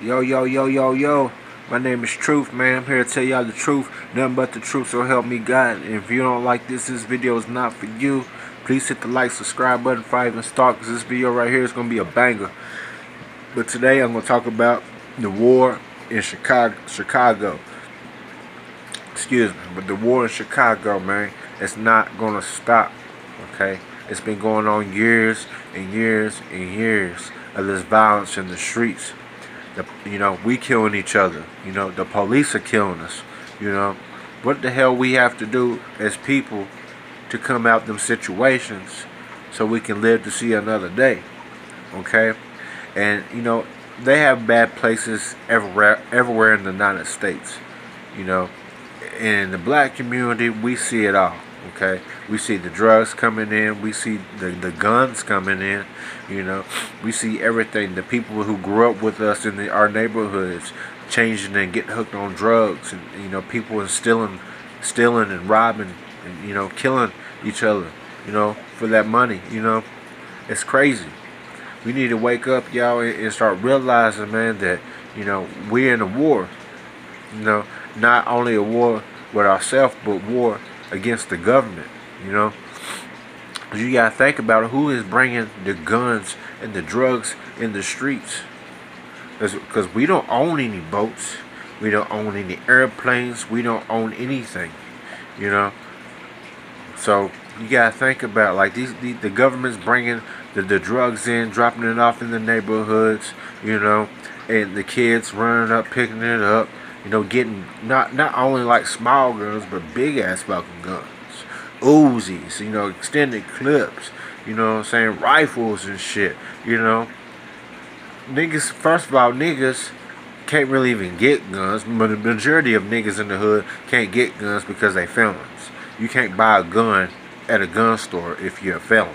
Yo, yo, yo, yo, yo. My name is Truth, man. I'm here to tell y'all the truth. Nothing but the truth, so help me God. And if you don't like this video is not for you. Please hit the like, subscribe button before I even start, because this video right here is going to be a banger. But today I'm going to talk about the war in Chicago. Excuse me. But the war in Chicago, man, it's not going to stop, okay? It's been going on years and years and years of this violence in the streets. We killing each other. The police are killing us. What the hell we have to do as people to come out them situations so we can live to see another day, okay? And they have bad places everywhere in the United States. In the black community, we see it all. Okay, we see the drugs coming in, we see the guns coming in, we see everything. The people who grew up with us in our neighborhoods changing and getting hooked on drugs, and people stealing and robbing and killing each other, for that money. It's crazy. We need to wake up, y'all, and start realizing, man, that we're in a war. Not only a war with ourselves, but war against the government. You gotta think about it. Who is bringing the guns and the drugs in the streets? Because we don't own any boats, we don't own any airplanes, we don't own anything. So you gotta think about, like, the government's bringing the drugs in, dropping it off in the neighborhoods, and the kids running up, picking it up. Getting not only like small guns, but big ass fucking guns, Uzis, extended clips, rifles and shit. Niggas. First of all, niggas can't really even get guns. But the majority of niggas in the hood can't get guns because they felons. You can't buy a gun at a gun store if you're a felon,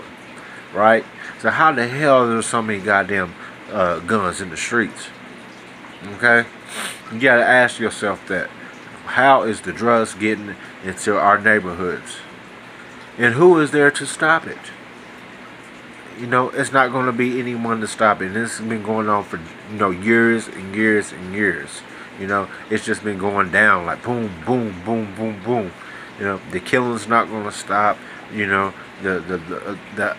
right? So how the hell are there so many goddamn guns in the streets? Okay. You gotta ask yourself that. How is the drugs getting into our neighborhoods? And who is there to stop it? It's not going to be anyone to stop it. This has been going on for, years and years and years. It's just been going down like boom, boom, boom, boom, boom. The killing's not going to stop.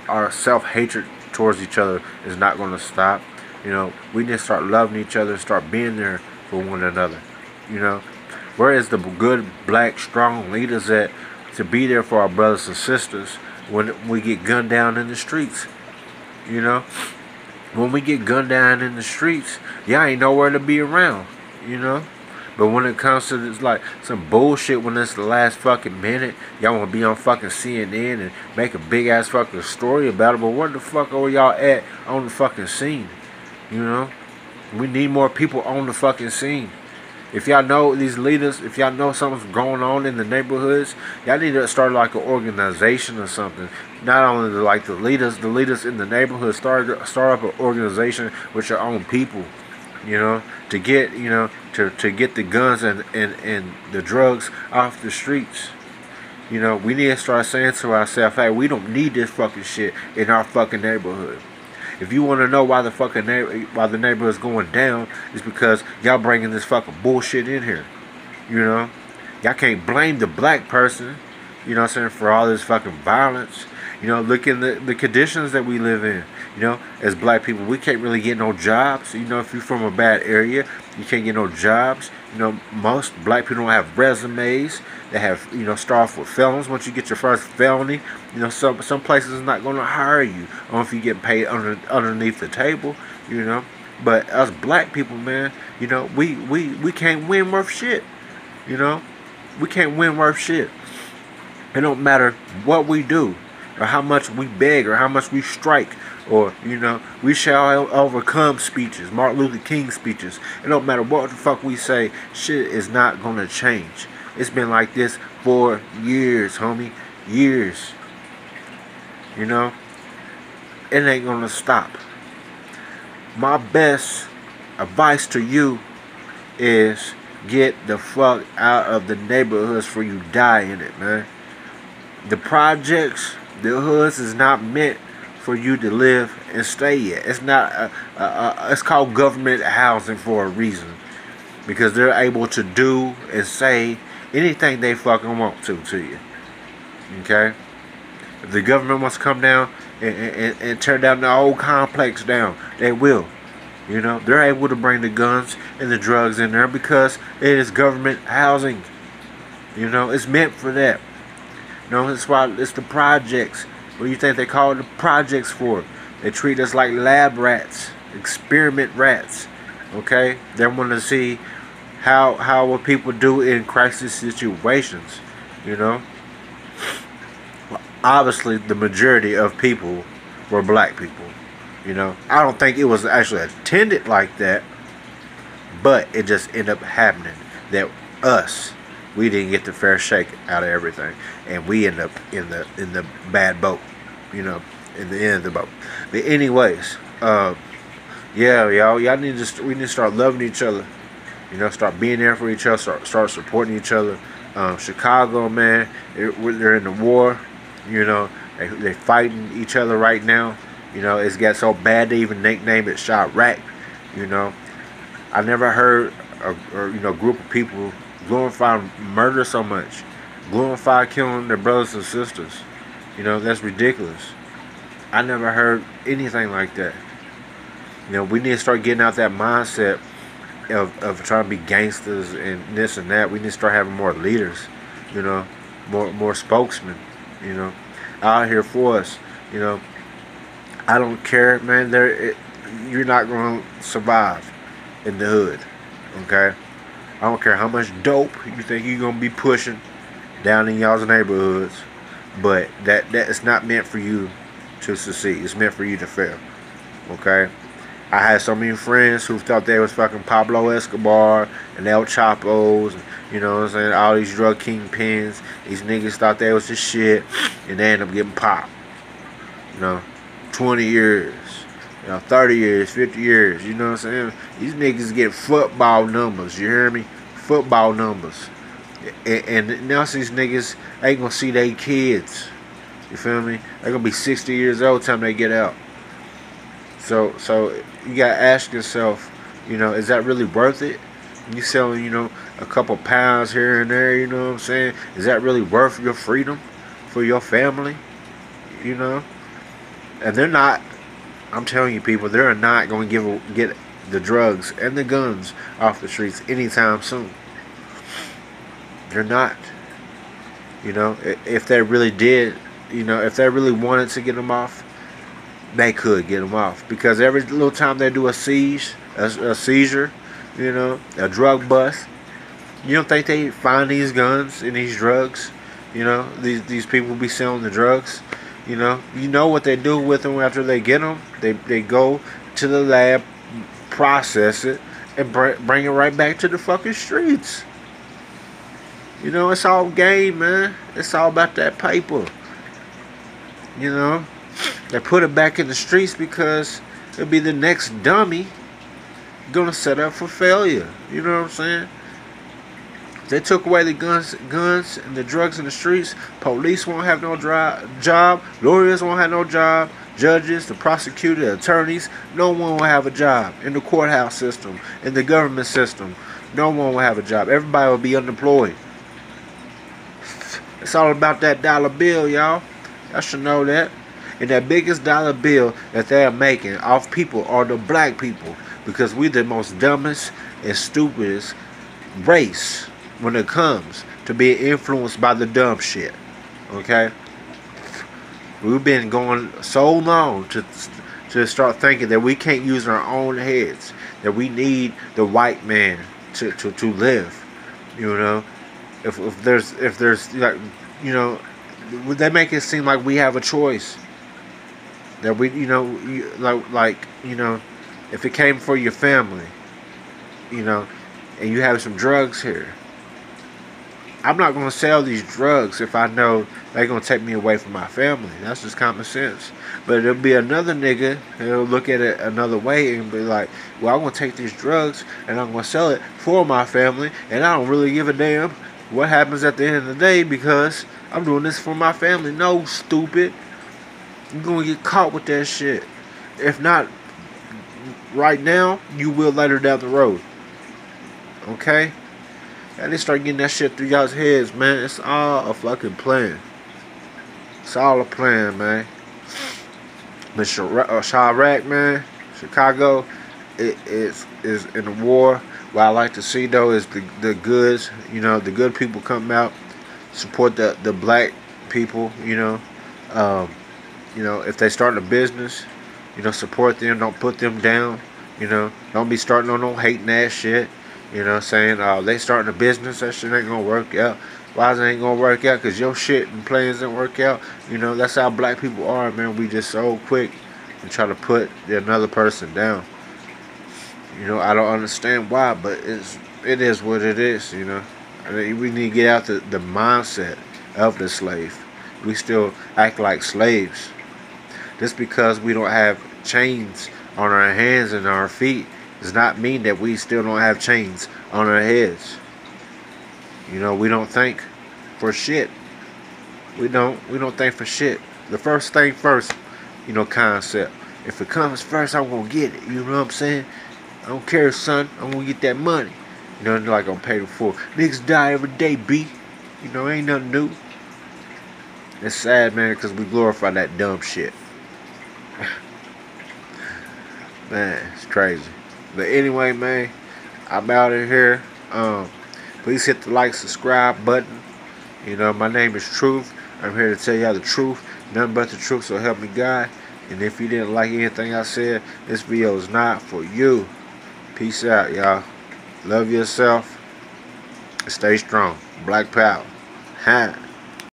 Our self-hatred towards each other is not going to stop. We need to start loving each other, start being there for one another. Where is the good, black, strong leaders at to be there for our brothers and sisters when we get gunned down in the streets? When we get gunned down in the streets, y'all ain't nowhere to be around. But when it comes to this, like, some bullshit, when it's the last fucking minute, y'all want to be on fucking CNN and make a big ass fucking story about it. But where the fuck are y'all at on the fucking scene? We need more people on the fucking scene. If y'all know these leaders, if y'all know something's going on in the neighborhoods, y'all need to start like an organization or something. Not only the leaders in the neighborhood, start up an organization with your own people, to get to get the guns and the drugs off the streets. We need to start saying to ourselves, hey, we don't need this fucking shit in our fucking neighborhood. If you want to know why the neighborhood is going down, it's because y'all bringing this fucking bullshit in here. Y'all can't blame the black person, for all this fucking violence. Look in the conditions that we live in. As black people, we can't really get no jobs. If you're from a bad area, you can't get no jobs. Most black people don't have resumes. They have, start off with felons. Once you get your first felony, some places is not going to hire you. Or if you get paid underneath the table, But us black people, man, we can't win worth shit. We can't win worth shit. It don't matter what we do, or how much we beg, or how much we strike, or we shall overcome speeches, Martin Luther King speeches. It don't matter what the fuck we say, shit is not gonna change. It's been like this for years, homie. Years. It ain't gonna stop. My best advice to you is get the fuck out of the neighborhoods before you die in it, man. The projects, the hoods is not meant for you to live and stay at. It's not. It's called government housing for a reason, because they're able to do and say anything they fucking want to you. Okay. If the government wants to come down and tear down the old complex down, they will. You know, they're able to bring the guns and the drugs in there because it is government housing. You know, it's meant for that. You know, that's why it's the projects. What do you think they call it the projects for? They treat us like lab rats, experiment rats. Okay? They want to see how what people do in crisis situations. You know? Well, obviously, the majority of people were black people. You know? I don't think it was actually intended like that, but it just ended up happening that we didn't get the fair shake out of everything, and we end up in the bad boat, you know, in the end of the boat. But anyways, yeah, y'all need to start loving each other, you know, start being there for each other, start supporting each other. Chicago, man, they're in the war, you know, they fighting each other right now. You know, it's got so bad they even nicknamed it Chirac. You know, I never heard a group of people glorify murder so much, glorify killing their brothers and sisters. You know, that's ridiculous. I never heard anything like that. You know, we need to start getting out that mindset of trying to be gangsters and this and that. We need to start having more leaders. You know, more spokesmen. You know, out here for us. You know, I don't care, man. You're not going to survive in the hood. Okay. I don't care how much dope you think you're gonna be pushing down in y'all's neighborhoods, but that is not meant for you to succeed. It's meant for you to fail. Okay? I had so many friends who thought they was fucking Pablo Escobar and El Chapos, and, you know what I'm saying, all these drug kingpins. These niggas thought they was the shit, and they end up getting popped. You know, 20 years, you know, 30 years, 50 years, you know what I'm saying? These niggas get football numbers, you hear me? Football numbers. And now these niggas ain't gonna see their kids. You feel me? They're gonna be 60 years old time they get out. So you gotta ask yourself, you know, is that really worth it? You selling, you know, a couple pounds here and there, you know what I'm saying? Is that really worth your freedom for your family? You know? And they're not, I'm telling you people, they're not going to get the drugs and the guns off the streets anytime soon. They're not. You know, if they really did, you know, if they really wanted to get them off, they could get them off. Because every little time they do a seizure, you know, a drug bust, you don't think they find these guns and these drugs? You know, these people be selling the drugs. You know what they do with them after they get them? They go to the lab, process it, and bring it right back to the fucking streets. You know, it's all game, man. It's all about that paper. You know, they put it back in the streets because it'll be the next dummy gonna set up for failure. You know what I'm saying? They took away the guns and the drugs in the streets. Police won't have no job. Lawyers won't have no job. Judges, the prosecutor, the attorneys, no one will have a job. In the courthouse system, in the government system, no one will have a job. Everybody will be unemployed. It's all about that dollar bill, y'all. Y'all should know that. And that biggest dollar bill that they're making off people are the black people. Because we the most dumbest and stupidest race when it comes to being influenced by the dumb shit. Okay? We've been going so long to start thinking that we can't use our own heads, that we need the white man to live. You know, if there's like, you know, they make it seem like we have a choice. That we, you know, like you know, if it came for your family, you know, and you have some drugs here, I'm not going to sell these drugs if I know they're going to take me away from my family. That's just common sense. But there'll be another nigga who'll look at it another way and be like, well, I'm going to take these drugs and I'm going to sell it for my family, and I don't really give a damn what happens at the end of the day because I'm doing this for my family. No, stupid. You're gonna get caught with that shit. If not right now, you will later down the road. Okay? And they start getting that shit through y'all's heads, man. It's all a fucking plan. It's all a plan, man. But Chiraq, man, Chicago, it is in the war. What I like to see though is the goods, the good people come out, support the black people, if they start a business, support them, don't put them down, don't be starting on no hating ass shit, saying they starting a business, that shit ain't gonna work out. Why is it ain't gonna work out? Cause your shit and plans didn't work out. That's how black people are, man. We just so quick and try to put another person down. I don't understand why, but it is what it is. I mean, we need to get out the mindset of the slave. We still act like slaves. Just because we don't have chains on our hands and our feet does not mean that we still don't have chains on our heads. We don't think for shit. We don't think for shit. The first thing first, concept. If it comes first, I'm gonna get it. You know what I'm saying? I don't care, son. I'm gonna get that money. Like I'm paid for. Niggas die every day, B. Ain't nothing new. It's sad, man, because we glorify that dumb shit. Man, it's crazy. But anyway, man, I'm out of here. Please hit the like, subscribe button. My name is Truth. I'm here to tell y'all the truth. Nothing but the truth, so help me God. And if you didn't like anything I said, this video is not for you. Peace out, y'all. Love yourself. Stay strong. Black power. Ha.